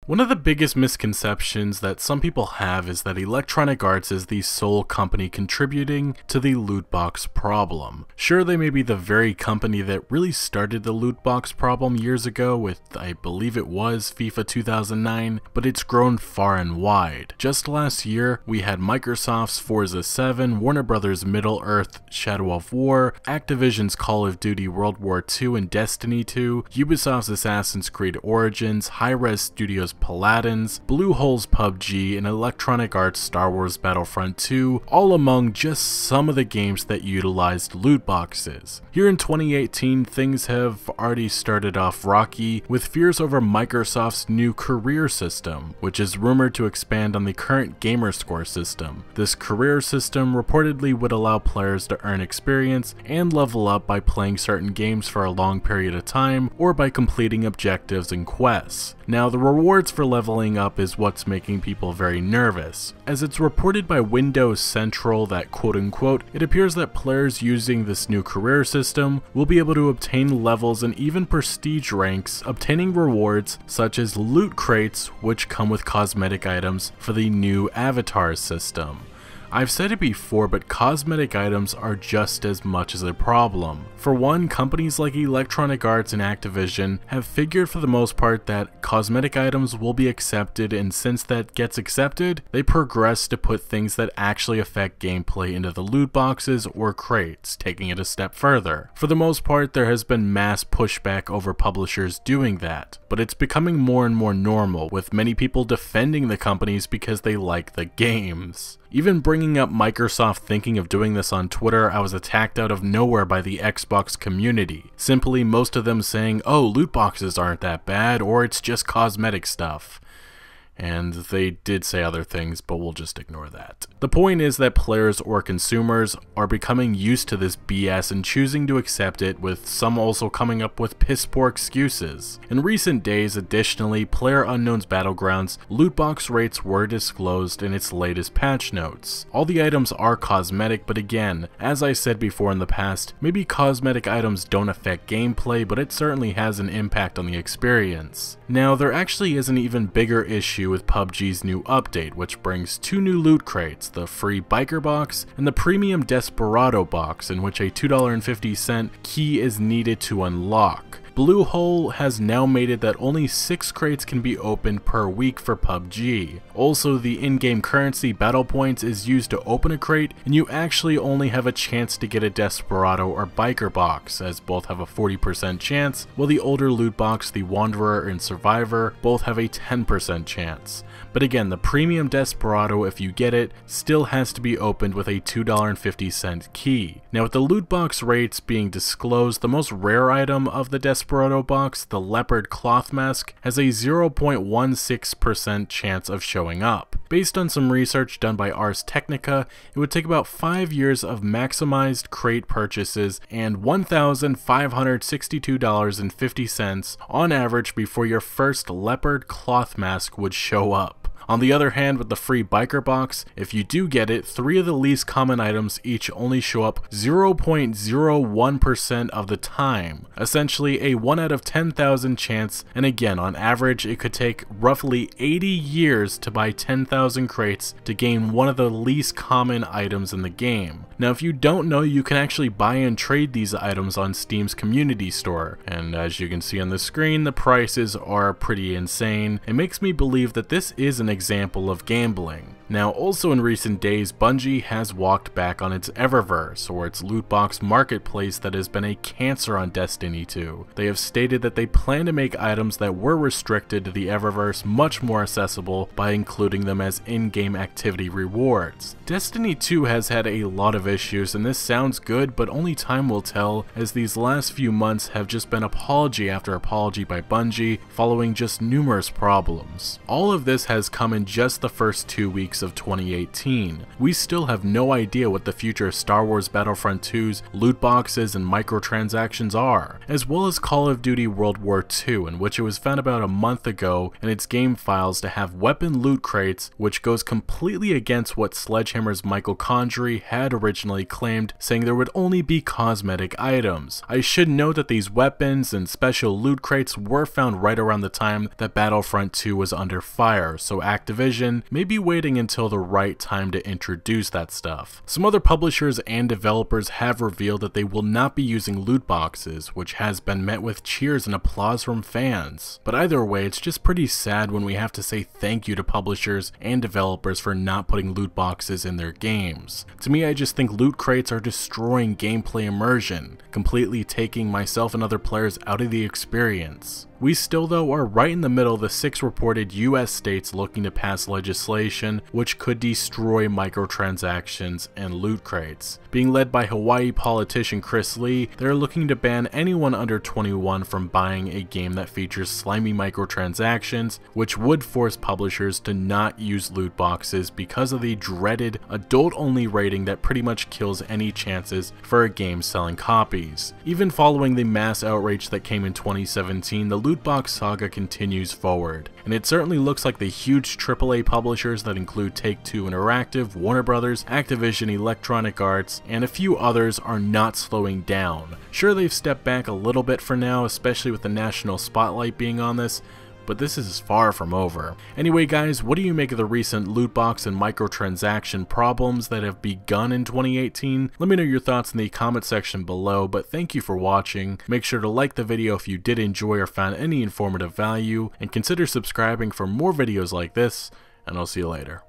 One of the biggest misconceptions that some people have is that Electronic Arts is the sole company contributing to the loot box problem. Sure, they may be the very company that really started the loot box problem years ago with, I believe it was, FIFA 2009, but it's grown far and wide. Just last year, we had Microsoft's Forza 7, Warner Bros. Middle-earth Shadow of War, Activision's Call of Duty World War II and Destiny 2, Ubisoft's Assassin's Creed Origins, Hi-Rez Studios' Paladins, Bluehole's PubG, and Electronic Arts' Star Wars Battlefront 2, all among just some of the games that utilized loot boxes. Here in 2018, things have already started off rocky, with fears over Microsoft's new career system, which is rumored to expand on the current Gamerscore system. This career system reportedly would allow players to earn experience and level up by playing certain games for a long period of time, or by completing objectives and quests. Now, the rewards for leveling up is what's making people very nervous, as it's reported by Windows Central that quote-unquote, it appears that players using this new career system will be able to obtain levels and even prestige ranks, obtaining rewards such as loot crates, which come with cosmetic items for the new avatar system. I've said it before, but cosmetic items are just as much as a problem. For one, companies like Electronic Arts and Activision have figured for the most part that cosmetic items will be accepted, and since that gets accepted, they progress to put things that actually affect gameplay into the loot boxes or crates, taking it a step further. For the most part, there has been mass pushback over publishers doing that, but it's becoming more and more normal, with many people defending the companies because they like the games. Even bringing up Microsoft thinking of doing this on Twitter, I was attacked out of nowhere by the Xbox community. Simply most of them saying, oh, loot boxes aren't that bad, or it's just cosmetic stuff. And they did say other things, but we'll just ignore that. The point is that players or consumers are becoming used to this BS and choosing to accept it, with some also coming up with piss poor excuses. In recent days, additionally, PlayerUnknown's Battlegrounds loot box rates were disclosed in its latest patch notes. All the items are cosmetic, but again, as I said before in the past, maybe cosmetic items don't affect gameplay, but it certainly has an impact on the experience. Now, there actually is an even bigger issue with PUBG's new update, which brings two new loot crates, the free Biker Box and the premium Desperado Box, in which a $2.50 key is needed to unlock. Bluehole has now made it that only 6 crates can be opened per week for PUBG. Also, the in-game currency Battle Points is used to open a crate, and you actually only have a chance to get a Desperado or Biker Box, as both have a 40% chance, while the older loot box, the Wanderer and Survivor, both have a 10% chance. But again, the premium Desperado, if you get it, still has to be opened with a $2.50 key. Now, with the loot box rates being disclosed, the most rare item of the Desperado box, the Leopard Cloth Mask, has a 0.16% chance of showing up. Based on some research done by Ars Technica, it would take about 5 years of maximized crate purchases and $1,562.50 on average before your first Leopard Cloth Mask would show up. On the other hand, with the free Biker Box, if you do get it, 3 of the least common items each only show up 0.01% of the time, essentially a 1 out of 10,000 chance, and again, on average, it could take roughly 80 years to buy 10,000 crates to gain one of the least common items in the game. Now, if you don't know, you can actually buy and trade these items on Steam's community store, and as you can see on the screen, the prices are pretty insane. It makes me believe that this is an example of gambling. Now, also in recent days, Bungie has walked back on its Eververse, or its loot box marketplace that has been a cancer on Destiny 2. They have stated that they plan to make items that were restricted to the Eververse much more accessible by including them as in-game activity rewards. Destiny 2 has had a lot of issues, and this sounds good, but only time will tell, as these last few months have just been apology after apology by Bungie, following just numerous problems. All of this has come in just the first 2 weeks weeks of 2018. We still have no idea what the future of Star Wars Battlefront 2's loot boxes and microtransactions are, as well as Call of Duty World War II, in which it was found about a month ago in its game files to have weapon loot crates, which goes completely against what Sledgehammer's Michael Condrey had originally claimed, saying there would only be cosmetic items. I should note that these weapons and special loot crates were found right around the time that Battlefront 2 was under fire, so Activision may be waiting until the right time to introduce that stuff. Some other publishers and developers have revealed that they will not be using loot boxes, which has been met with cheers and applause from fans. But either way, it's just pretty sad when we have to say thank you to publishers and developers for not putting loot boxes in their games. To me, I just think loot crates are destroying gameplay immersion, completely taking myself and other players out of the experience. We still, though, are right in the middle of the 6 reported US states looking to pass legislation which could destroy microtransactions and loot crates. Being led by Hawaii politician Chris Lee, they're looking to ban anyone under 21 from buying a game that features slimy microtransactions, which would force publishers to not use loot boxes because of the dreaded adult-only rating that pretty much kills any chances for a game selling copies. Even following the mass outrage that came in 2017, the loot box saga continues forward, and it certainly looks like the huge AAA publishers that include Take-Two Interactive, Warner Brothers, Activision, Electronic Arts, and a few others are not slowing down. Sure, they've stepped back a little bit for now, especially with the national spotlight being on this, but this is far from over. Anyway guys, what do you make of the recent loot box and microtransaction problems that have begun in 2018? Let me know your thoughts in the comment section below, but thank you for watching. Make sure to like the video if you did enjoy or found any informative value, and consider subscribing for more videos like this, and I'll see you later.